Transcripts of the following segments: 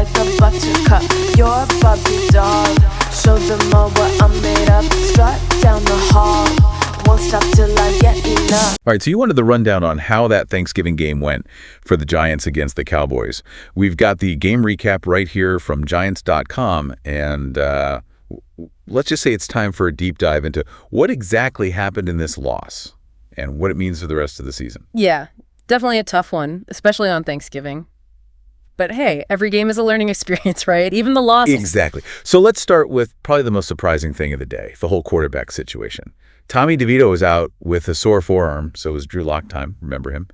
like a buttercup. You're a Barbie doll. Show them all what I'm made of. Strut down the hall. Won't stop till I get enough. All right, so you wanted the rundown on how that Thanksgiving game went for the Giants against the Cowboys. We've got the game recap right here from Giants.com, and let's just say it's time for a deep dive into what exactly happened in this loss and what it means for the rest of the season. Yeah, definitely a tough one, especially on Thanksgiving. But hey, every game is a learning experience, right? Even the loss. Exactly. So let's start with probably the most surprising thing of the day, the whole quarterback situation. Tommy DeVito was out with a sore forearm, so it was Drew Lock time, remember him.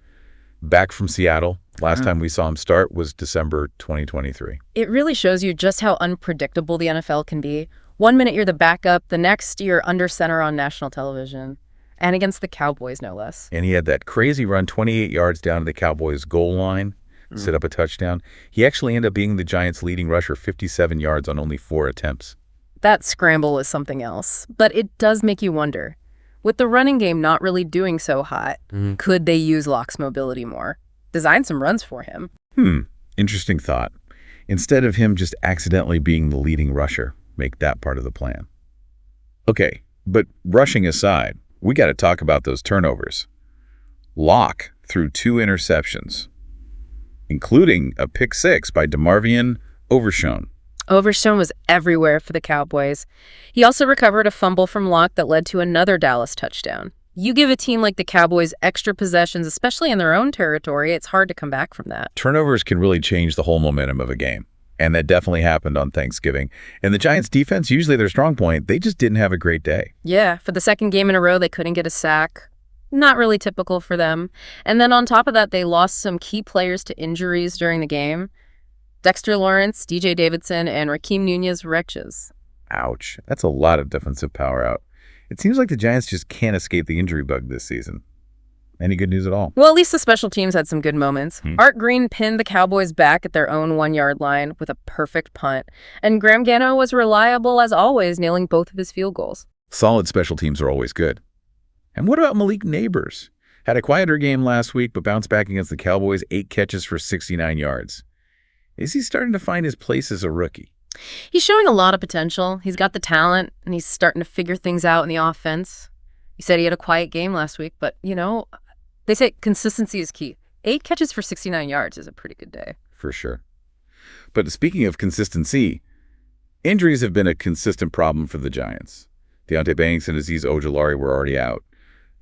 Back from Seattle. Last time we saw him start was December 2023. It really shows you just how unpredictable the NFL can be. 1 minute you're the backup, the next you're under center on national television. And against the Cowboys, no less. And he had that crazy run, 28 yards down to the Cowboys' goal line, set up a touchdown. He actually ended up being the Giants' leading rusher, 57 yards on only 4 attempts. That scramble is something else. But it does make you wonder. With the running game not really doing so hot, could they use Lock's mobility more? Design some runs for him. Interesting thought. Instead of him just accidentally being the leading rusher, make that part of the plan. Okay, but rushing aside, we got to talk about those turnovers. Lock threw 2 interceptions, including a pick 6 by DeMarvion Overshown. Overshown was everywhere for the Cowboys. He also recovered a fumble from Lock that led to another Dallas touchdown. You give a team like the Cowboys extra possessions, especially in their own territory, it's hard to come back from that. Turnovers can really change the whole momentum of a game, and that definitely happened on Thanksgiving. And the Giants' defense, usually their strong point, they just didn't have a great day. Yeah, for the second game in a row, they couldn't get a sack. Not really typical for them. And then on top of that, they lost some key players to injuries during the game. Dexter Lawrence, DJ Davidson, and Raheem Nunez-Reches. Ouch. That's a lot of defensive power out. It seems like the Giants just can't escape the injury bug this season. Any good news at all? Well, at least the special teams had some good moments. Art Green pinned the Cowboys back at their own 1-yard line with a perfect punt. And Graham Gano was reliable as always, nailing both of his field goals. Solid special teams are always good. And what about Malik Neighbors? Had a quieter game last week, but bounced back against the Cowboys, 8 catches for 69 yards. Is he starting to find his place as a rookie? He's showing a lot of potential. He's got the talent, and he's starting to figure things out in the offense. He said he had a quiet game last week, but, you know, they say consistency is key. 8 catches for 69 yards is a pretty good day. For sure. But speaking of consistency, injuries have been a consistent problem for the Giants. Deontay Banks and Azeez Ojulari were already out,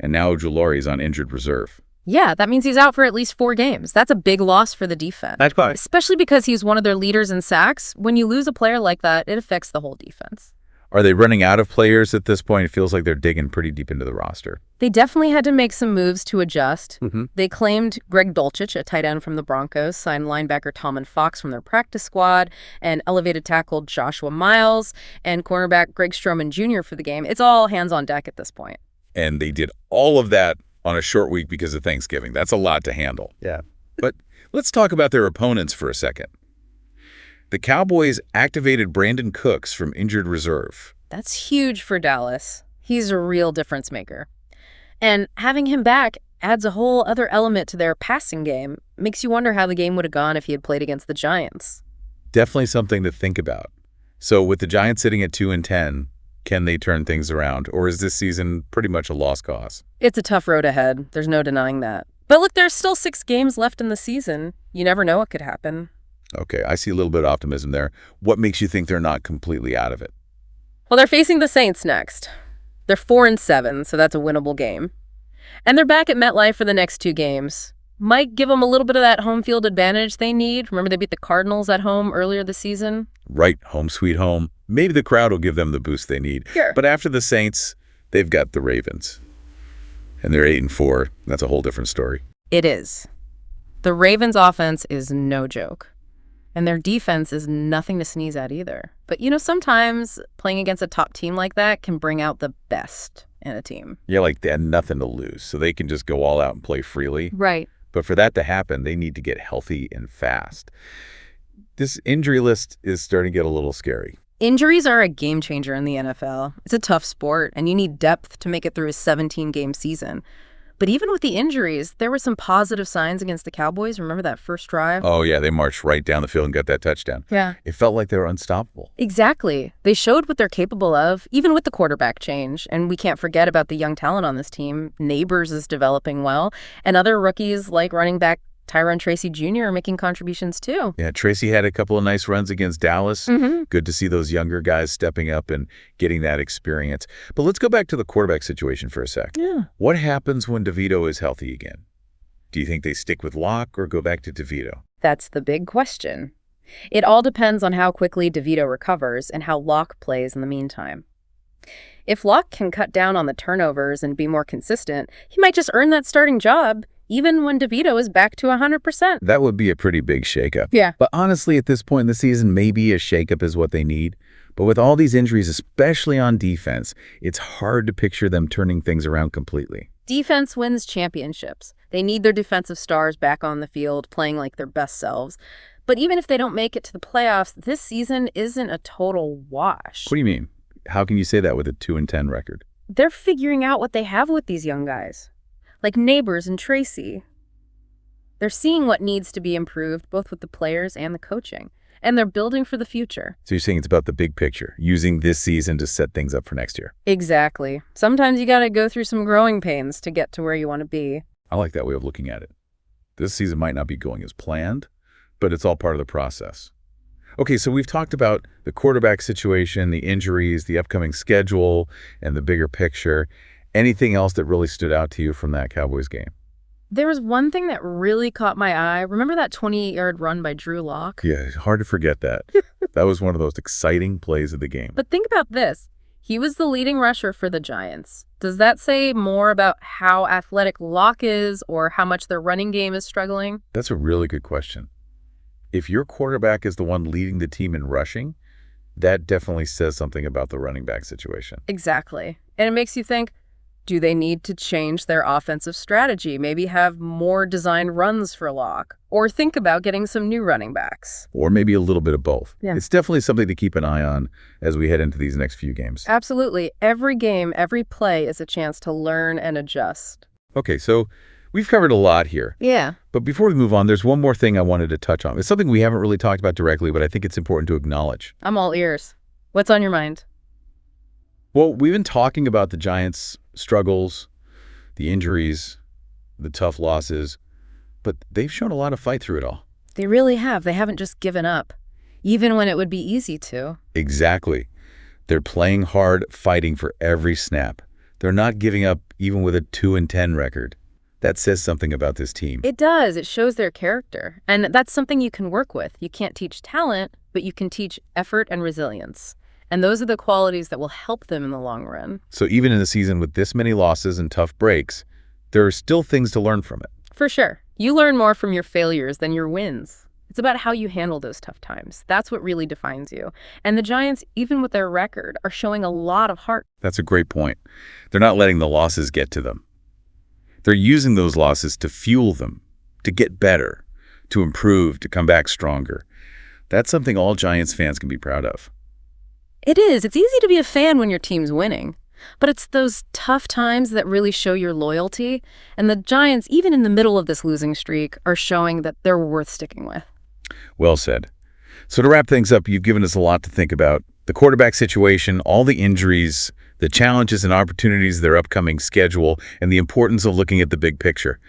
and now Ojulari is on injured reserve. Yeah, that means he's out for at least 4 games. That's a big loss for the defense. That's fine. Especially because he's one of their leaders in sacks. When you lose a player like that, it affects the whole defense. Are they running out of players at this point? It feels like they're digging pretty deep into the roster. They definitely had to make some moves to adjust. They claimed Greg Dulcich, a tight end from the Broncos, signed linebacker Tomlin Fox from their practice squad, and elevated tackle Joshua Miles, and cornerback Greg Stroman Jr. for the game. It's all hands on deck at this point. And they did all of that on a short week because of Thanksgiving. That's a lot to handle. Yeah. But let's talk about their opponents for a second. The Cowboys activated Brandon Cooks from injured reserve. That's huge for Dallas. He's a real difference maker. And having him back adds a whole other element to their passing game. Makes you wonder how the game would have gone if he had played against the Giants. Definitely something to think about. So with the Giants sitting at 2-10, can they turn things around? Or is this season pretty much a lost cause? It's a tough road ahead. There's no denying that. But look, there's still 6 games left in the season. You never know what could happen. Okay, I see a little bit of optimism there. What makes you think they're not completely out of it? Well, they're facing the Saints next. They're 4-7, so that's a winnable game. And they're back at MetLife for the next 2 games. Might give them a little bit of that home field advantage they need. Remember they beat the Cardinals at home earlier this season? Right, home sweet home. Maybe the crowd will give them the boost they need. Sure. But after the Saints, they've got the Ravens. And they're 8-4. That's a whole different story. It is. The Ravens' offense is no joke. And their defense is nothing to sneeze at either. But, you know, sometimes playing against a top team like that can bring out the best in a team. Yeah, like they had nothing to lose, so they can just go all out and play freely. Right. But for that to happen, they need to get healthy and fast. This injury list is starting to get a little scary. Injuries are a game changer in the NFL. It's a tough sport, and you need depth to make it through a 17-game season. But even with the injuries, there were some positive signs against the Cowboys. Remember that first drive? Oh, yeah, they marched right down the field and got that touchdown. Yeah. It felt like they were unstoppable. Exactly. They showed what they're capable of, even with the quarterback change. And we can't forget about the young talent on this team. Neighbors is developing well, and other rookies like running back Tyron Tracy Jr. are making contributions too. Yeah, Tracy had a couple of nice runs against Dallas. Good to see those younger guys stepping up and getting that experience. But let's go back to the quarterback situation for a sec. Yeah. What happens when DeVito is healthy again? Do you think they stick with Locke or go back to DeVito? That's the big question. It all depends on how quickly DeVito recovers and how Locke plays in the meantime. If Locke can cut down on the turnovers and be more consistent, he might just earn that starting job, even when DeVito is back to 100%. That would be a pretty big shakeup. Yeah. But honestly, at this point in the season, maybe a shakeup is what they need. But with all these injuries, especially on defense, it's hard to picture them turning things around completely. Defense wins championships. They need their defensive stars back on the field, playing like their best selves. But even if they don't make it to the playoffs, this season isn't a total wash. What do you mean? How can you say that with a 2-10 record? They're figuring out what they have with these young guys, like Neighbors and Tracy. They're seeing what needs to be improved, both with the players and the coaching, and they're building for the future. So you're saying it's about the big picture, using this season to set things up for next year. Exactly. Sometimes you got to go through some growing pains to get to where you want to be. I like that way of looking at it. This season might not be going as planned, but it's all part of the process. Okay, so we've talked about the quarterback situation, the injuries, the upcoming schedule, and the bigger picture. Anything else that really stood out to you from that Cowboys game? There was one thing that really caught my eye. Remember that 28-yard run by Drew Lock? Yeah, it's hard to forget that. That was one of those exciting plays of the game. But think about this. He was the leading rusher for the Giants. Does that say more about how athletic Lock is or how much their running game is struggling? That's a really good question. If your quarterback is the one leading the team in rushing, that definitely says something about the running back situation. Exactly. And it makes you think, do they need to change their offensive strategy? Maybe have more designed runs for Locke? Or think about getting some new running backs? Or maybe a little bit of both. Yeah. It's definitely something to keep an eye on as we head into these next few games. Absolutely. Every game, every play is a chance to learn and adjust. Okay, so we've covered a lot here. Yeah. But before we move on, there's one more thing I wanted to touch on. It's something we haven't really talked about directly, but I think it's important to acknowledge. I'm all ears. What's on your mind? Well, we've been talking about the Giants' struggles, the injuries, the tough losses, but they've shown a lot of fight through it all. They really have. They haven't just given up, even when it would be easy to. Exactly. They're playing hard, fighting for every snap. They're not giving up even with a 2-10 record. That says something about this team. It does. It shows their character. And that's something you can work with. You can't teach talent, but you can teach effort and resilience. And those are the qualities that will help them in the long run. So even in a season with this many losses and tough breaks, there are still things to learn from it. For sure. You learn more from your failures than your wins. It's about how you handle those tough times. That's what really defines you. And the Giants, even with their record, are showing a lot of heart. That's a great point. They're not letting the losses get to them. They're using those losses to fuel them, to get better, to improve, to come back stronger. That's something all Giants fans can be proud of. It is. It's easy to be a fan when your team's winning. But it's those tough times that really show your loyalty. And the Giants, even in the middle of this losing streak, are showing that they're worth sticking with. Well said. So to wrap things up, you've given us a lot to think about. The quarterback situation, all the injuries, the challenges and opportunities of their upcoming schedule, and the importance of looking at the big picture.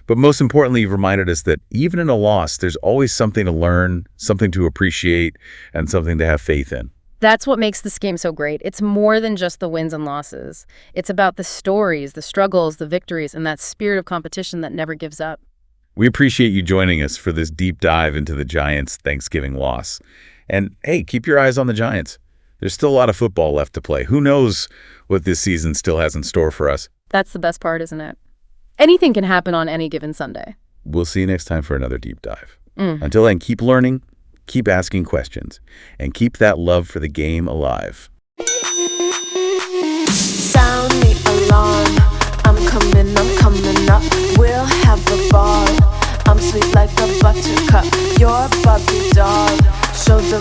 But most importantly, you've reminded us that even in a loss, there's always something to learn, something to appreciate, and something to have faith in. That's what makes this game so great. It's more than just the wins and losses. It's about the stories, the struggles, the victories, and that spirit of competition that never gives up. We appreciate you joining us for this deep dive into the Giants' Thanksgiving loss. And hey, keep your eyes on the Giants. There's still a lot of football left to play. Who knows what this season still has in store for us? That's the best part, isn't it? Anything can happen on any given Sunday. We'll see you next time for another deep dive. Until then, keep learning, keep asking questions, and keep that love for the game alive. Sound the alarm. I'm coming up. We'll have a ball. I'm sweet like a buttercup. You're a Barbie doll. Show the